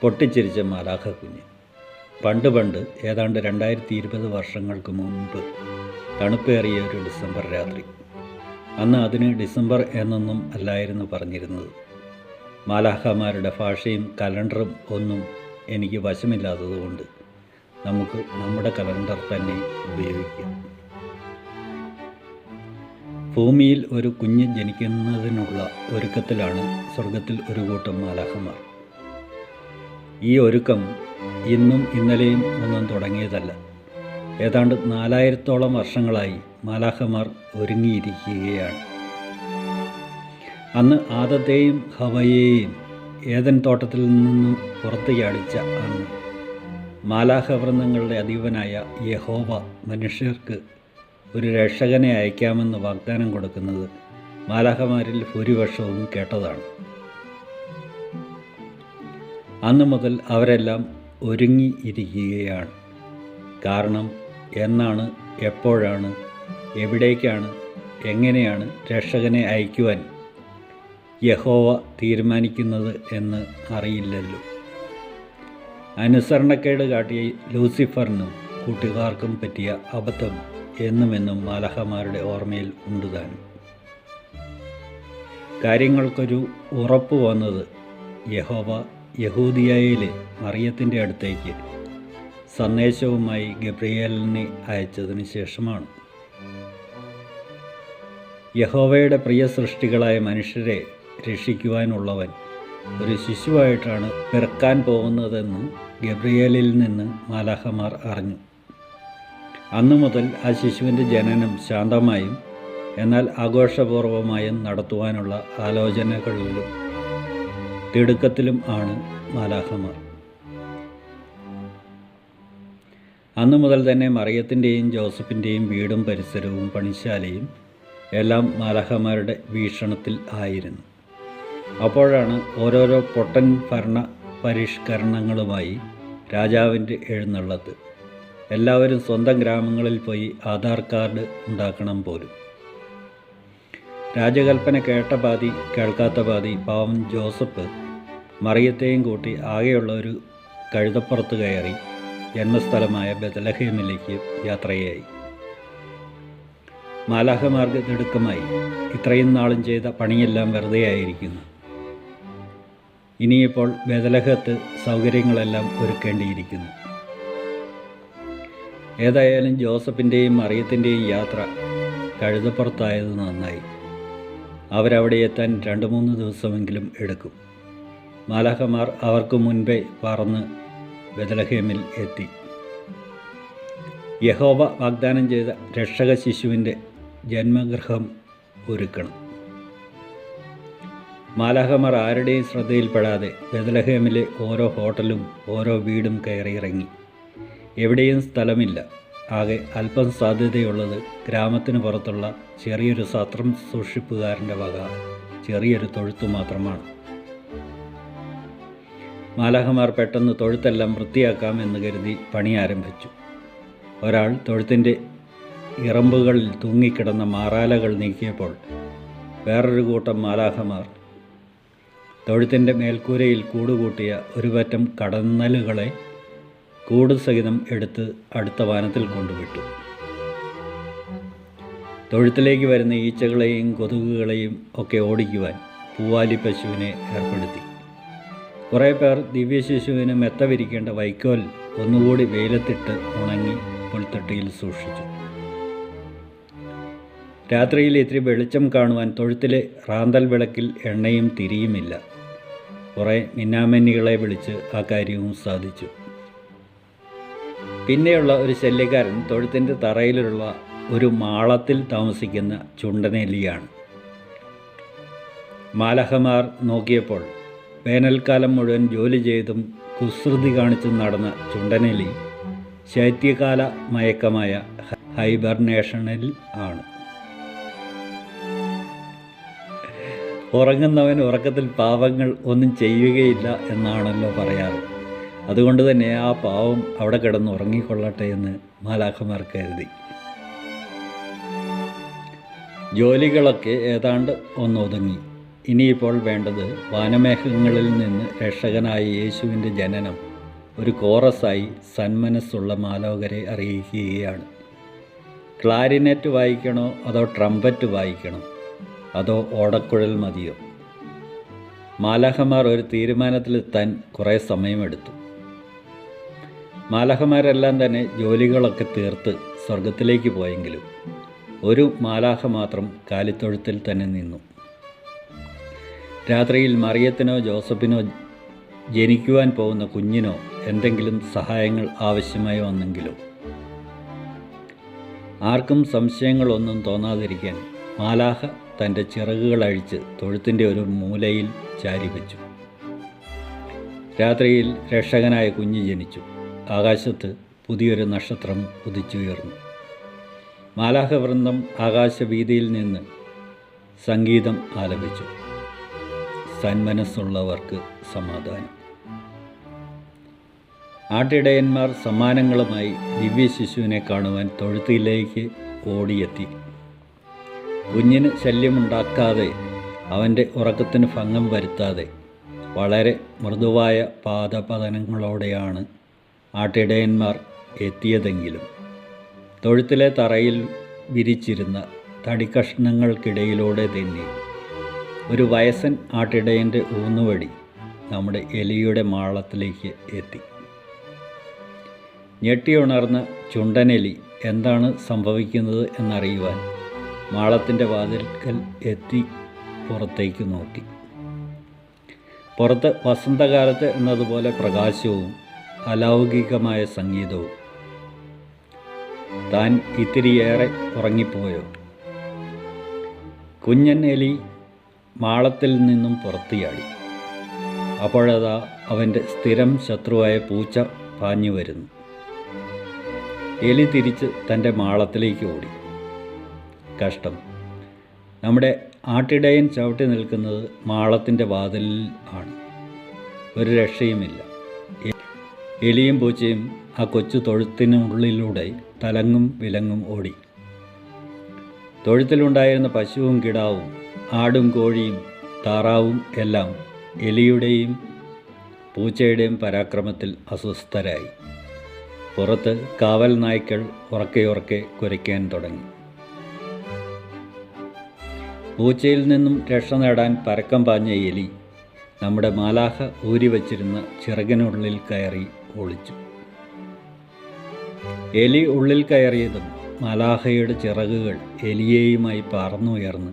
പൊട്ടിച്ചിരിച്ച മാലാഖ കുഞ്ഞ്. പണ്ട് ഏതാണ്ട് 2020 വർഷങ്ങൾക്ക് മുൻപ് തണുപ്പേറിയ ഒരു ഡിസംബർ രാത്രി. അന്ന് അതിന് ഡിസംബർ എന്നൊന്നും അല്ലായിരുന്നു പറഞ്ഞിരുന്നത്. മാലാഖമാരുടെ ഭാഷയും കലണ്ടറും ഒന്നും എനിക്ക് വശമില്ലാത്തതുകൊണ്ട് നമുക്ക് നമ്മുടെ കലണ്ടർ തന്നെ ഉപയോഗിക്കാം. ഭൂമിയിൽ ഒരു കുഞ്ഞ് ജനിക്കുന്നതിനുള്ള ഒരുക്കത്തിലാണ് സ്വർഗത്തിൽ ഒരു കൂട്ടം മാലാഖമാർ. ഈ ഒരുക്കം ഇന്നും ഇന്നലെയും ഒന്നും തുടങ്ങിയതല്ല. ഏതാണ്ട് 4000-ഓളം വർഷങ്ങളായി മാലാഖമാർ ഒരുങ്ങിയിരിക്കുകയാണ്. അന്ന് ആദത്തെയും ഹവയെയും ഏദൻ തോട്ടത്തിൽ നിന്നും പുറത്തു ചാടിച്ച അന്ന് മാലാഖ വൃന്ദങ്ങളുടെ അധിപനായ യഹോവ മനുഷ്യർക്ക് ഒരു രക്ഷകനെ അയക്കാമെന്ന് വാഗ്ദാനം കൊടുക്കുന്നത് മാലാഖമാരിൽ ഭൂരിപക്ഷവും കേട്ടതാണ്. അന്നു മുതൽ അവരെല്ലാം ഒരുങ്ങി ഇരിക്കുകയാണ്. കാരണം എന്നാണ്, എപ്പോഴാണ്, എവിടേക്കാണ്, എങ്ങനെയാണ് രക്ഷകനെ അയക്കുവാൻ യഹോവ തീരുമാനിക്കുന്നത് എന്ന് അറിയില്ലല്ലോ. അനുസരണക്കേട് കാട്ടിയ ലൂസിഫറിനും കൂട്ടുകാർക്കും പറ്റിയ അബദ്ധം എന്നുമെന്നും മാലാഖമാരുടെ ഓർമ്മയിൽ ഉണ്ടുതാനും. കാര്യങ്ങൾക്കൊരു ഉറപ്പ് വന്നത് യഹോവ യഹൂദിയയിലെ മറിയത്തിൻ്റെ അടുത്തേക്ക് സന്ദേശവുമായി ഗബ്രിയേലിനെ അയച്ചതിന് ശേഷമാണ്. യഹോവയുടെ പ്രിയ സൃഷ്ടികളായ മനുഷ്യരെ രക്ഷിക്കുവാനുള്ളവൻ ഒരു ശിശുവായിട്ടാണ് പിറക്കാൻ പോകുന്നതെന്ന് ഗബ്രിയേലിൽ നിന്ന് മാലാഖമാർ അറിഞ്ഞു. അന്നു മുതൽ ആ ശിശുവിൻ്റെ ജനനം ശാന്തമായും എന്നാൽ ആഘോഷപൂർവമായും നടത്തുവാനുള്ള ആലോചനകളിലും തിടുക്കത്തിലും ആണ് മാലാഖമാർ. അന്നു മുതൽ തന്നെ മറിയത്തിൻ്റെയും ജോസഫിൻ്റെയും വീടും പരിസരവും പണിശാലയും എല്ലാം മാലാഖമാരുടെ വീക്ഷണത്തിൽ ആയിരുന്നു. അപ്പോഴാണ് ഓരോരോ പൊട്ടൻ ഭരണ പരിഷ്കരണങ്ങളുമായി രാജാവിൻ്റെ എഴുന്നള്ളത്ത്. എല്ലാവരും സ്വന്തം ഗ്രാമങ്ങളിൽ പോയി ആധാർ കാർഡ് ഉണ്ടാക്കണം പോലും. രാജകൽപ്പന കേട്ട പാതി കേൾക്കാത്ത പാതി പാവം ജോസഫ് മറിയത്തെയും കൂട്ടി ആകെയുള്ള ഒരു കഴുതപ്പുറത്ത് കയറി ജന്മസ്ഥലമായ ബെത്ലഹേമിലേക്ക് യാത്രയായി. മാലാഖമാർക്ക് തിടുക്കമായി. ഇത്രയും നാളും ചെയ്ത പണിയെല്ലാം വെറുതെയായിരിക്കുന്നു. ഇനിയിപ്പോൾ ബെത്ലഹത്ത് സൗകര്യങ്ങളെല്ലാം ഒരുക്കേണ്ടിയിരിക്കുന്നു. ഏതായാലും ജോസഫിൻ്റെയും മറിയത്തിൻ്റെയും യാത്ര കഴുതപ്പുറത്തായത് നന്നായി. അവരവിടെ എത്താൻ 2-3 ദിവസമെങ്കിലും എടുക്കും. മാലാഖമാർ അവർക്ക് മുൻപേ പറന്ന് ബെത്ലഹേമിൽ എത്തി. യഹോവ വാഗ്ദാനം ചെയ്ത രക്ഷക ശിശുവിൻ്റെ ജന്മഗൃഹം ഒരുക്കണം. മാലാഖമാർ ആരുടെയും ശ്രദ്ധയിൽപ്പെടാതെ ബെത്ലഹേമിലെ ഓരോ ഹോട്ടലും ഓരോ വീടും കയറിയിറങ്ങി. എവിടെയും സ്ഥലമില്ല. ആകെ അല്പം സാധ്യതയുള്ളത് ഗ്രാമത്തിന് പുറത്തുള്ള ചെറിയൊരു സത്രം സൂക്ഷിപ്പുകാരൻ്റെ വക ചെറിയൊരു തൊഴുത്തു മാത്രമാണ്. മാലാഖമാർ പെട്ടെന്ന് തൊഴുത്തെല്ലാം വൃത്തിയാക്കാം എന്ന് കരുതി പണി ആരംഭിച്ചു. ഒരാൾ തൊഴുത്തിൻ്റെ ഇറമ്പുകളിൽ തൂങ്ങിക്കിടന്ന മാറാലകൾ നീക്കിയപ്പോൾ വേറൊരു കൂട്ടം മാലാഖമാർ തൊഴുത്തിൻ്റെ മേൽക്കൂരയിൽ കൂടുകൂട്ടിയ ഒരു പറ്റം കടന്നലുകളെ കൂടുസഹിതം എടുത്ത് അടുത്ത വാനത്തിൽ കൊണ്ടുവിട്ടു. തൊഴുത്തിലേക്ക് വരുന്ന ഈച്ചകളെയും കൊതുകുകളെയും ഒക്കെ ഓടിക്കുവാൻ പൂവാലി പശുവിനെ ഏർപ്പെടുത്തി. കുറേ പേർ ദിവ്യശിശുവിന് മെത്ത വിരിക്കേണ്ട വൈക്കോൽ ഒന്നുകൂടി വെയിലത്തിട്ട് ഉണങ്ങി പുൽത്തൊട്ടിയിൽ സൂക്ഷിച്ചു. രാത്രിയിൽ ഇത്തിരി വെളിച്ചം കാണുവാൻ തൊഴുത്തിലെ റാന്തൽ വിളക്കിൽ എണ്ണയും തിരിയുമില്ല. കുറേ മിന്നാമിന്നികളെ വിളിച്ച് ആ കാര്യവും സാധിച്ചു. പിന്നെയുള്ള ഒരു ശല്യക്കാരൻ തൊഴുത്തിൻ്റെ തറയിലുള്ള ഒരു മാളത്തിൽ താമസിക്കുന്ന ചുണ്ടനെലിയാണ്. മാലാഖമാർ നോക്കിയപ്പോൾ വേനൽക്കാലം മുഴുവൻ ജോലി ചെയ്തും കുസൃതി കാണിച്ചും നടന്ന ചുണ്ടനെലി ശൈത്യകാല മയക്കമായ ഹൈബർനേഷനിൽ ആണ്. ഉറങ്ങുന്നവൻ ഉറക്കത്തിൽ പാവങ്ങൾ ഒന്നും ചെയ്യുകയില്ല എന്നാണല്ലോ പറയാറ്. അതുകൊണ്ട് തന്നെ ആ പാവം അവിടെ കിടന്ന് ഉറങ്ങിക്കൊള്ളട്ടെ എന്ന് മാലാഖമാർ കരുതി. ജോലികളൊക്കെ ഏതാണ്ട് ഒന്നൊതുങ്ങി. ഇനിയിപ്പോൾ വേണ്ടത് വാനമേഘങ്ങളിൽ നിന്ന് രക്ഷകനായ യേശുവിൻ്റെ ജനനം ഒരു കോറസായി സന്മനസ്സുള്ള മാലോകരെ അറിയിക്കുകയാണ്. ക്ലാരിനെറ്റ് വായിക്കണോ അതോ ട്രംപറ്റ് വായിക്കണോ അതോ ഓടക്കുഴൽ മതിയോ? മാലാഖമാർ ഒരു തീരുമാനത്തിലെത്താൻ കുറേ സമയമെടുത്തു. മാലാഖമാരെല്ലാം തന്നെ ജോലികളൊക്കെ തീർത്ത് സ്വർഗത്തിലേക്ക് പോയെങ്കിലും ഒരു മാലാഖ മാത്രം കാലിത്തൊഴുത്തിൽ തന്നെ നിന്നു. രാത്രിയിൽ മറിയത്തിനോ ജോസഫിനോ ജനിക്കുവാൻ പോകുന്ന കുഞ്ഞിനോ എന്തെങ്കിലും സഹായങ്ങൾ ആവശ്യമായി വന്നെങ്കിലോ? ആർക്കും സംശയങ്ങളൊന്നും തോന്നാതിരിക്കാൻ മാലാഖ തൻ്റെ ചിറകുകൾ അഴിച്ച് തൊഴുത്തിൻ്റെ ഒരു മൂലയിൽ ചാരി വെച്ചു. രാത്രിയിൽ രക്ഷകനായ കുഞ്ഞ് ജനിച്ചു. ആകാശത്ത് പുതിയൊരു നക്ഷത്രം ഉദിച്ചുയർന്നു. മാലാഖ വൃന്ദം ആകാശവീതിയിൽ നിന്ന് സംഗീതം ആലപിച്ചു. സന്മനസ്സുള്ളവർക്ക് സമാധാനം. ആട്ടിടയന്മാർ സമ്മാനങ്ങളുമായി ദിവ്യശിശുവിനെ കാണുവാൻ തൊഴുത്തിലേക്ക് ഓടിയെത്തി. കുഞ്ഞിന് ശല്യമുണ്ടാക്കാതെ, അവൻ്റെ ഉറക്കത്തിന് ഭംഗം വരുത്താതെ വളരെ മൃദുവായ പാദപതനങ്ങളോടെയാണ് ആട്ടിടയന്മാർ എത്തിയതെങ്കിലും തൊഴുത്തിലെ തറയിൽ വിരിച്ചിരുന്ന തടിക്കഷ്ണങ്ങൾക്കിടയിലൂടെ തന്നെ ഒരു വയസ്സൻ ആട്ടിടയൻ്റെ ഊന്നുവടി നമ്മുടെ എലിയുടെ മാളത്തിലേക്ക് എത്തി. ഞെട്ടിയുണർന്ന ചുണ്ടനെലി എന്താണ് സംഭവിക്കുന്നത് എന്നറിയുവാൻ മാളത്തിൻ്റെ വാതിൽക്കൽ എത്തി പുറത്തേക്ക് നോക്കി. പുറത്ത് വസന്തകാലത്ത് എന്നതുപോലെ പ്രകാശവും അലൗകികമായ സംഗീതവും. താൻ ഇത്തിരിയേറെ ഉറങ്ങിപ്പോയോ? കുഞ്ഞൻ എലി മാളത്തിൽ നിന്നും പുറത്തിയാടി. അപ്പോഴതാ അവൻ്റെ സ്ഥിരം ശത്രുവായ പൂച്ച പാഞ്ഞു വരുന്നു. എലി തിരിച്ച് തൻ്റെ മാളത്തിലേക്ക് ഓടി. കഷ്ടം, നമ്മുടെ ആട്ടിടയൻ ചവിട്ടി നിൽക്കുന്നത് മാളത്തിൻ്റെ വാതിലിൽ ആണ്. ഒരു രക്ഷയുമില്ല. എലിയും പൂച്ചയും ആ കൊച്ചു തൊഴുത്തിനുള്ളിലൂടെ തലങ്ങും വിലങ്ങും ഓടി. തൊഴുത്തിലുണ്ടായിരുന്ന പശുവും കിടാവും ആടും കോഴിയും താറാവും എല്ലാം എലിയുടെയും പൂച്ചയുടെയും പരാക്രമത്തിൽ അസ്വസ്ഥരായി. പുറത്ത് കാവൽ നായ്ക്കൾ ഉറക്കെ കുരയ്ക്കാൻ തുടങ്ങി. പൂച്ചയിൽ നിന്നും രക്ഷ നേടാൻ പരക്കം പാഞ്ഞ എലി നമ്മുടെ മാലാഖ ഊരിവച്ചിരുന്ന ചിറകിനുള്ളിൽ കയറി ഒളിച്ചു. എലി ഉള്ളിൽ കയറിയതും മാലാഖയുടെ ചിറകുകൾ എലിയെയുമായി പറന്നുയർന്ന്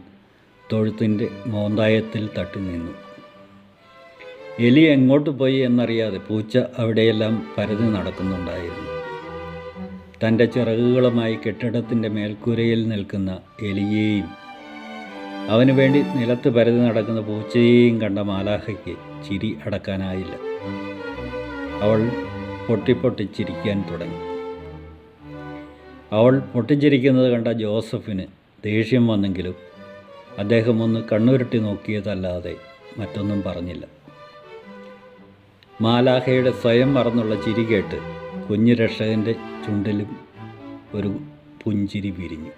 തൊഴുത്തിൻ്റെ മോന്തായത്തിൽ തട്ടി നിന്നു. എലി എങ്ങോട്ട് പോയി എന്നറിയാതെ പൂച്ച അവിടെയെല്ലാം പരതി നടക്കുന്നുണ്ടായിരുന്നു. തൻ്റെ ചിറകുകളുമായി കെട്ടിടത്തിൻ്റെ മേൽക്കൂരയിൽ നിൽക്കുന്ന എലിയെയും അവന് വേണ്ടി നിലത്ത് പരതി നടക്കുന്ന പൂച്ചയെയും കണ്ട മാലാഖയ്ക്ക് ചിരി അടക്കാനായില്ല. അവൾ പൊട്ടിച്ചിരിക്കാൻ തുടങ്ങി. അവൾ പൊട്ടിച്ചിരിക്കുന്നത് കണ്ട ജോസഫിന് ദേഷ്യം വന്നെങ്കിലും അദ്ദേഹം ഒന്ന് കണ്ണുരുട്ടി നോക്കിയതല്ലാതെ മറ്റൊന്നും പറഞ്ഞില്ല. മാലാഖയുടെ സ്വയം മറന്നുള്ള ചിരി കേട്ട് കുഞ്ഞു രക്ഷകൻ്റെ ചുണ്ടിലും ഒരു പുഞ്ചിരി വിരിഞ്ഞു.